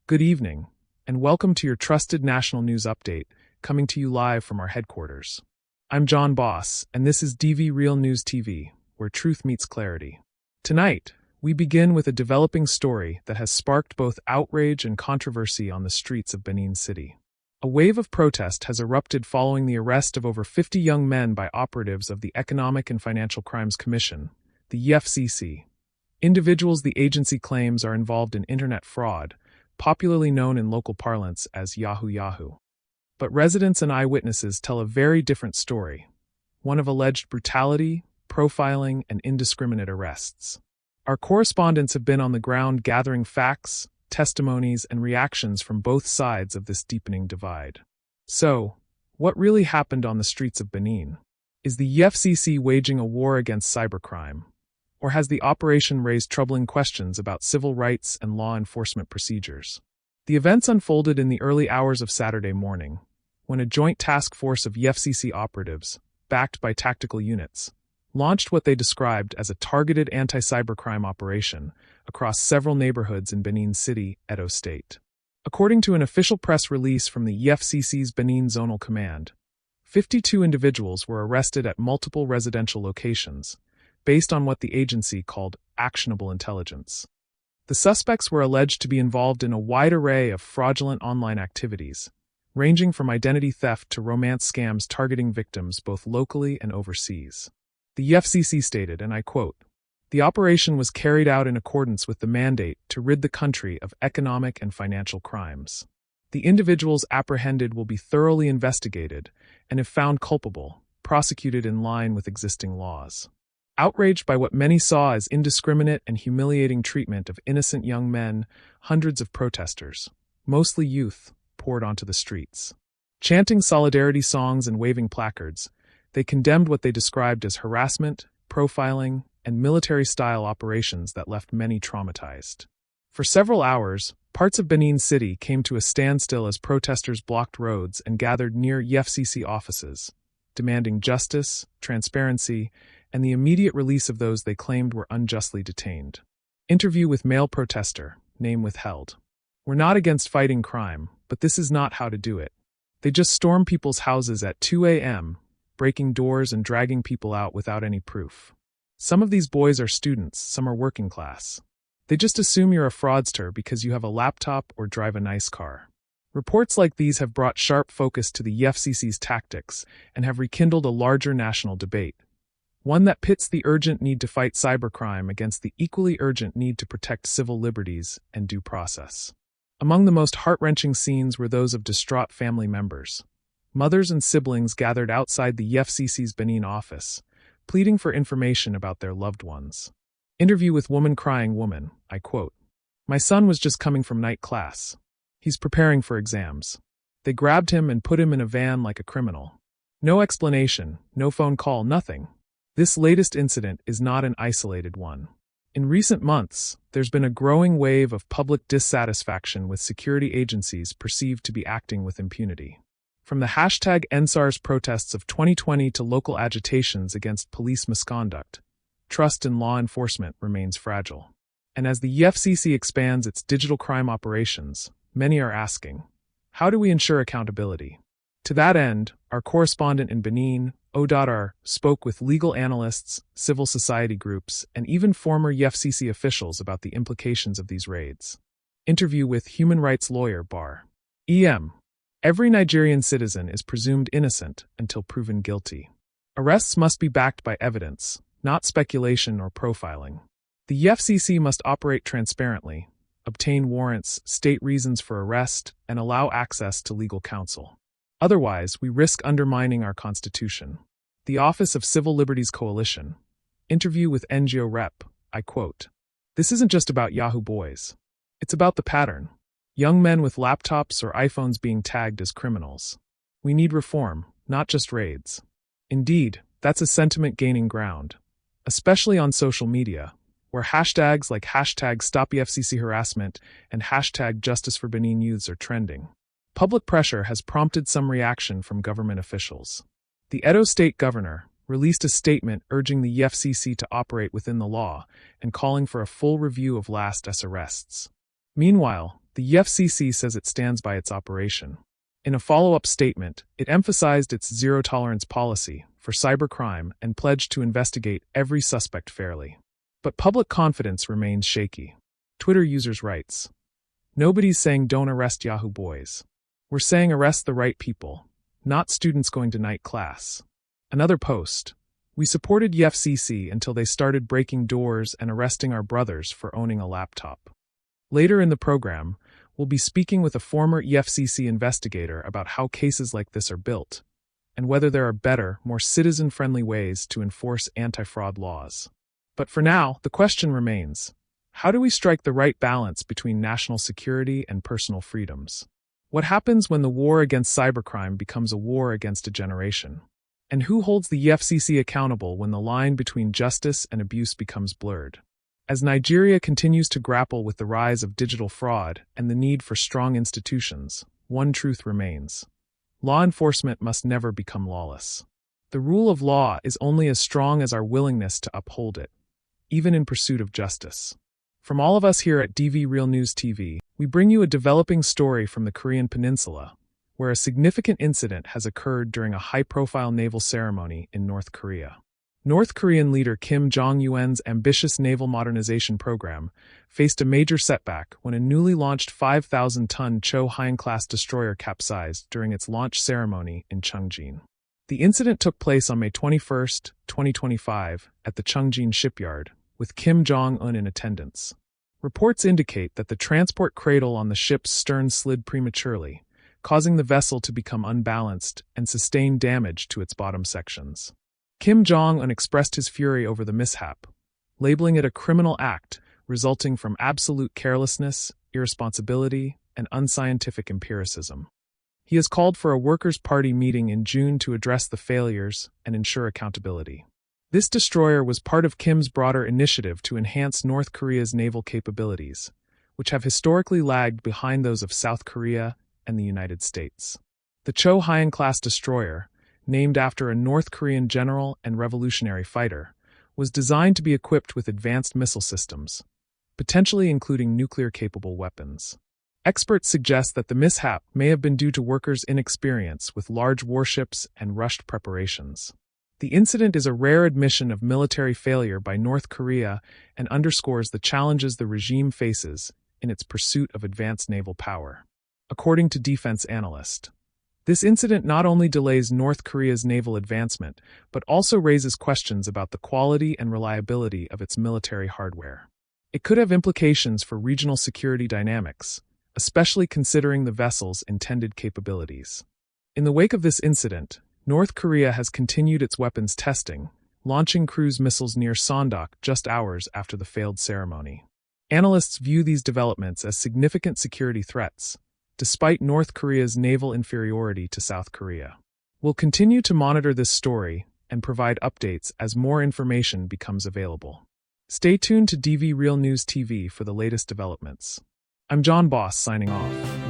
Good evening, and welcome to your trusted national news update, coming to you live from our headquarters. I'm John Boss, and this is DV Real News TV, where truth meets clarity. Tonight, we begin with a developing story that has sparked both outrage and controversy on the streets of Benin City. A wave of protest has erupted following the arrest of over 50 young men by operatives of the Economic and Financial Crimes Commission, the EFCC. Individuals the agency claims are involved in internet fraud, popularly known in local parlance as Yahoo Yahoo. But residents and eyewitnesses tell a very different story, one of alleged brutality, profiling, and indiscriminate arrests. Our correspondents have been on the ground gathering facts, testimonies, and reactions from both sides of this deepening divide. So, what really happened on the streets of Benin? Is the EFCC waging a war against cybercrime? Or has the operation raised troubling questions about civil rights and law enforcement procedures? The events unfolded in the early hours of Saturday morning, when a joint task force of EFCC operatives, backed by tactical units, launched what they described as a targeted anti-cybercrime operation across several neighborhoods in Benin City, Edo State. According to an official press release from the EFCC's Benin Zonal Command, 52 individuals were arrested at multiple residential locations, based on what the agency called actionable intelligence. The suspects were alleged to be involved in a wide array of fraudulent online activities, ranging from identity theft to romance scams targeting victims both locally and overseas. The EFCC stated, and I quote, "The operation was carried out in accordance with the mandate to rid the country of economic and financial crimes. The individuals apprehended will be thoroughly investigated and, if found culpable, prosecuted in line with existing laws." Outraged by what many saw as indiscriminate and humiliating treatment of innocent young men, hundreds of protesters, mostly youth, poured onto the streets. Chanting solidarity songs and waving placards, they condemned what they described as harassment, profiling, and military-style operations that left many traumatized. For several hours, parts of Benin City came to a standstill as protesters blocked roads and gathered near EFCC offices, demanding justice, transparency, and the immediate release of those they claimed were unjustly detained. Interview with male protester, name withheld. "We're not against fighting crime, but this is not how to do it. They just storm people's houses at 2 a.m., breaking doors and dragging people out without any proof. Some of these boys are students, some are working class. They just assume you're a fraudster because you have a laptop or drive a nice car." Reports like these have brought sharp focus to the EFCC's tactics and have rekindled a larger national debate, one that pits the urgent need to fight cybercrime against the equally urgent need to protect civil liberties and due process. Among the most heart-wrenching scenes were those of distraught family members. Mothers and siblings gathered outside the EFCC's Benin office, pleading for information about their loved ones. Interview with woman crying woman, I quote, "My son was just coming from night class. He's preparing for exams. They grabbed him and put him in a van like a criminal. No explanation, no phone call, nothing. This latest incident is not an isolated one. In recent months, there's been a growing wave of public dissatisfaction with security agencies perceived to be acting with impunity. From the #EndSARS protests of 2020 to local agitations against police misconduct, trust in law enforcement remains fragile. And as the EFCC expands its digital crime operations, many are asking, how do we ensure accountability? To that end, our correspondent in Benin, O.R., spoke with legal analysts, civil society groups, and even former EFCC officials about the implications of these raids. Interview with human rights lawyer Bar. E.M. Every Nigerian citizen is presumed innocent until proven guilty. Arrests must be backed by evidence, not speculation or profiling. The EFCC must operate transparently, obtain warrants, state reasons for arrest, and allow access to legal counsel. Otherwise, we risk undermining our Constitution. The Office of Civil Liberties Coalition. Interview with NGO Rep. I quote, "This isn't just about Yahoo boys. It's about the pattern. Young men with laptops or iPhones being tagged as criminals. We need reform, not just raids." Indeed, that's a sentiment gaining ground, especially on social media, where hashtags like #StopEFCCHarassment and #JusticeForBenin Youths are trending. Public pressure has prompted some reaction from government officials. The Edo State governor released a statement urging the EFCC to operate within the law and calling for a full review of last arrests. Meanwhile, The FCC says it stands by its operation. In a follow-up statement, it emphasized its zero-tolerance policy for cybercrime and pledged to investigate every suspect fairly. But public confidence remains shaky. Twitter users writes, "Nobody's saying don't arrest Yahoo boys. We're saying arrest the right people, not students going to night class." Another post, "We supported FCC until they started breaking doors and arresting our brothers for owning a laptop." Later in the program, we'll be speaking with a former FCC investigator about how cases like this are built, and whether there are better, more citizen-friendly ways to enforce anti-fraud laws. But for now, the question remains, how do we strike the right balance between national security and personal freedoms? What happens when the war against cybercrime becomes a war against a generation? And who holds the FCC accountable when the line between justice and abuse becomes blurred? As Nigeria continues to grapple with the rise of digital fraud and the need for strong institutions, one truth remains. Law enforcement must never become lawless. The rule of law is only as strong as our willingness to uphold it, even in pursuit of justice. From all of us here at DV Real News TV, we bring you a developing story from the Korean Peninsula, where a significant incident has occurred during a high-profile naval ceremony in North Korea. North Korean leader Kim Jong-un's ambitious naval modernization program faced a major setback when a newly launched 5,000-ton Cho-hyun-class destroyer capsized during its launch ceremony in Chongjin. The incident took place on May 21, 2025, at the Chongjin shipyard, with Kim Jong-un in attendance. Reports indicate that the transport cradle on the ship's stern slid prematurely, causing the vessel to become unbalanced and sustain damage to its bottom sections. Kim Jong-un expressed his fury over the mishap, labeling it a criminal act resulting from absolute carelessness, irresponsibility, and unscientific empiricism. He has called for a Workers' Party meeting in June to address the failures and ensure accountability. This destroyer was part of Kim's broader initiative to enhance North Korea's naval capabilities, which have historically lagged behind those of South Korea and the United States. The Cho-hyun-class destroyer, named after a North Korean general and revolutionary fighter, was designed to be equipped with advanced missile systems, potentially including nuclear-capable weapons. Experts suggest that the mishap may have been due to workers' inexperience with large warships and rushed preparations. The incident is a rare admission of military failure by North Korea and underscores the challenges the regime faces in its pursuit of advanced naval power. According to defense analysts, this incident not only delays North Korea's naval advancement, but also raises questions about the quality and reliability of its military hardware. It could have implications for regional security dynamics, especially considering the vessel's intended capabilities. In the wake of this incident, North Korea has continued its weapons testing, launching cruise missiles near Sondok just hours after the failed ceremony. Analysts view these developments as significant security threats, despite North Korea's naval inferiority to South Korea. We'll continue to monitor this story and provide updates as more information becomes available. Stay tuned to DV Real News TV for the latest developments. I'm John Boss signing off.